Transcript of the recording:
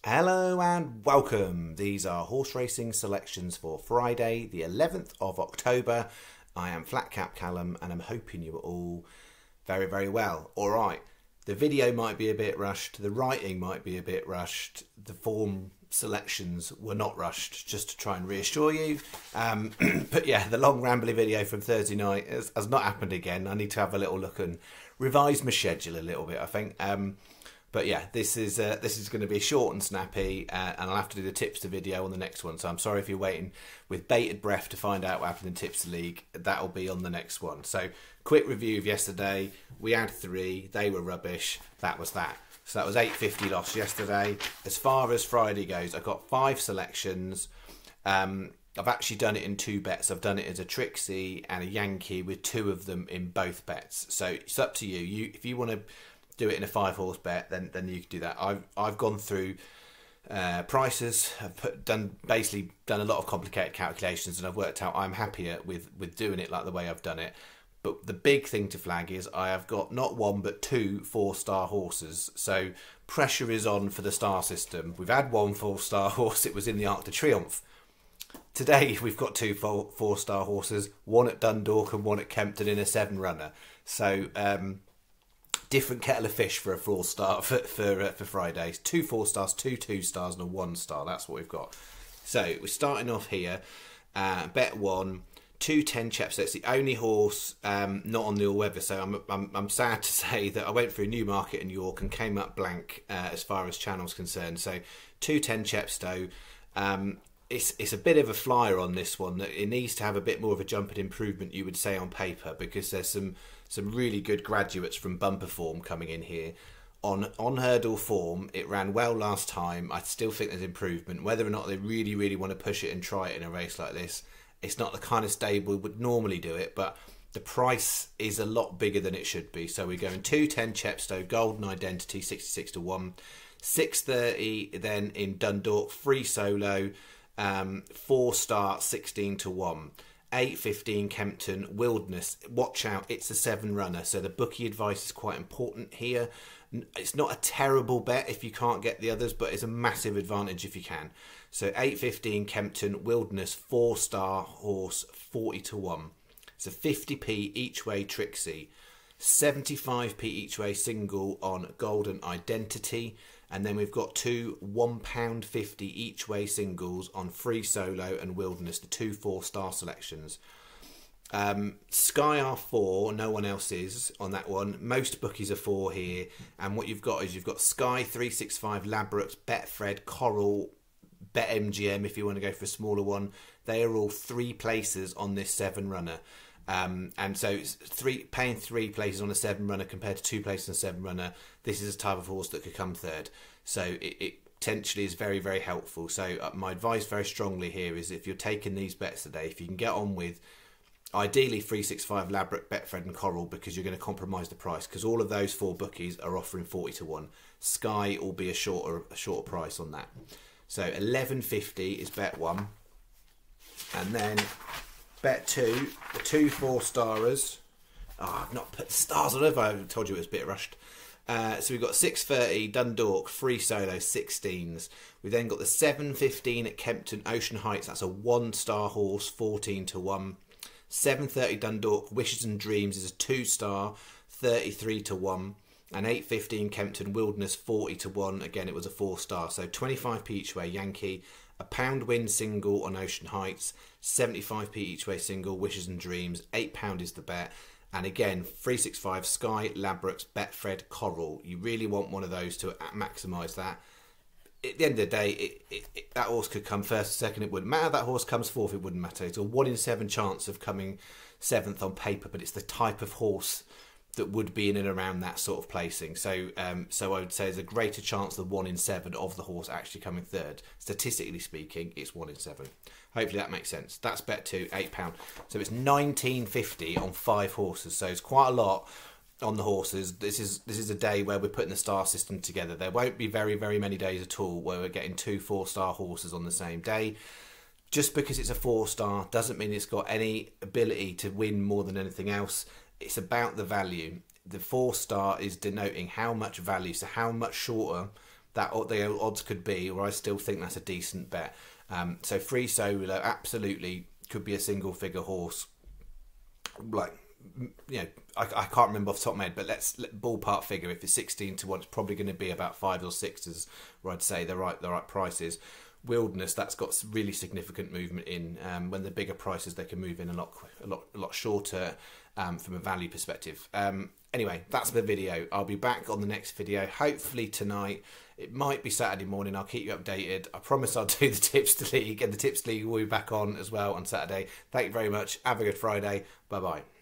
Hello and welcome. These are horse racing selections for Friday, the 11th of October. I am Flatcap Callum and I'm hoping you are all very, very well. Alright, the video might be a bit rushed, the writing might be a bit rushed, the form selections were not rushed, just to try and reassure you. But yeah, the long rambly video from Thursday night has not happened again. I need to have a little look and revise my schedule a little bit, I think. But yeah, this is going to be short and snappy, and I'll have to do the tipster video on the next one. So I'm sorry if you're waiting with bated breath to find out what happened in Tipster League. That'll be on the next one. So quick review of yesterday. We had 3. They were rubbish. That was that. So that was 850 loss yesterday. As far as Friday goes, I've got 5 selections. I've actually done it in 2 bets. I've done it as a Trixie and a Yankee with 2 of them in both bets. So it's up to you. If you want to do it in a 5-horse bet, then you can do that. I've gone through prices. I've done a lot of complicated calculations, and I've worked out I'm happier with doing it like the way I've done it. But the big thing to flag is I have got not 1 but 2 4-star horses. So pressure is on for the star system. We've had 1 4-star horse. It was in the Arc de Triomphe. Today we've got 2 4-star horses. 1 at Dundalk and 1 at Kempton in a 7-runner. So different kettle of fish for a 4-star for Fridays. 2 4-stars, 2 2-stars, and a 1-star. That's what we've got. So we're starting off here. Bet 1, 210 Chepstow. It's the only horse not on the all-weather. So I'm sad to say that I went through Newmarket and York and came up blank as far as channel's concerned. So 210 Chepstow. It's a bit of a flyer on this one. It needs to have a bit more of a jump and improvement, you would say, on paper, because there's some really good graduates from bumper form coming in here. On hurdle form, it ran well last time. I still think there's improvement. Whether or not they really, really want to push it and try it in a race like this, it's not the kind of stable would normally do it, but the price is a lot bigger than it should be. So we're going 210 Chepstow, Golden Identity, 66 to 1. 630 then in Dundalk, free solo, 4-star, 16 to 1. 8:15 Kempton, Wilderness. Watch out, it's a 7-runner, so the bookie advice is quite important here. It's not a terrible bet if you can't get the others, but it's a massive advantage if you can. So 8:15 Kempton, Wilderness, 4-star horse, 40 to 1. It's a 50p each way Trixie, 75p each way single on Golden Identity. And then we've got 2 £1.50 each way singles on Free Solo and Wilderness, the 2 4-star selections. Sky are 4, no one else is on that one. Most bookies are 4 here. And what you've got is you've got Sky, 365, Ladbrokes, Betfred, Coral, BetMGM if you want to go for a smaller one. They are all 3 places on this 7-runner. And so it's paying 3 places on a 7-runner compared to 2 places on a 7-runner. This is a type of horse that could come third. So it potentially is very, very helpful. So my advice very strongly here is if you're taking these bets today, if you can get on with ideally 365, Ladbrokes, Betfred and Coral, because you're going to compromise the price, because all of those 4 bookies are offering 40 to 1. Sky will be a shorter price on that. So 11.50 is bet 1. And then bet 2, the 2 4-starers. Oh, I've not put the stars on it. I told you it was a bit rushed. So we've got 6.30 Dundalk, free solo, 16s. We've then got the 7.15 at Kempton, Ocean Heights. That's a 1-star horse, 14 to 1. 7.30 Dundalk, Wishes and Dreams is a 2-star, 33 to 1. And 8.15 Kempton, Wilderness, 40 to 1. Again, it was a 4-star. So 25p each way Yankee. A £1 win single on Ocean Heights, 75p each way single, Wishes and Dreams, £8 is the bet. And again, 365, Sky, Ladbrokes, Betfred, Coral. You really want one of those to maximise that. At the end of the day, that horse could come first or second, it wouldn't matter. That horse comes fourth, it wouldn't matter. It's a 1 in 7 chance of coming 7th on paper, but it's the type of horse that would be in and around that sort of placing. So so I would say there's a greater chance than 1 in 7 of the horse actually coming third. Statistically speaking, it's 1 in 7. Hopefully that makes sense. That's bet 2, £8. So it's 19.50 on 5 horses. So it's quite a lot on the horses. This is a day where we're putting the star system together. There won't be very, very many days at all where we're getting 2 4-star horses on the same day. Just because it's a 4-star doesn't mean it's got any ability to win more than anything else. It's about the value. The 4-star is denoting how much value, so how much shorter that the odds could be, or I still think that's a decent bet. So Free Solo absolutely could be a single figure horse. Like, you know, I can't remember off the top of my head, but let's ballpark figure. If it's 16 to 1, it's probably going to be about 5 or 6 where I'd say the right prices. Wilderness, that's got really significant movement in. When the bigger prices, they can move in a lot shorter from a value perspective. Anyway, that's the video. I'll be back on the next video, hopefully tonight. It might be Saturday morning. I'll keep you updated. I promise I'll do the Tips League, and the Tips League will be back on as well on Saturday. Thank you very much. Have a good Friday. Bye-bye.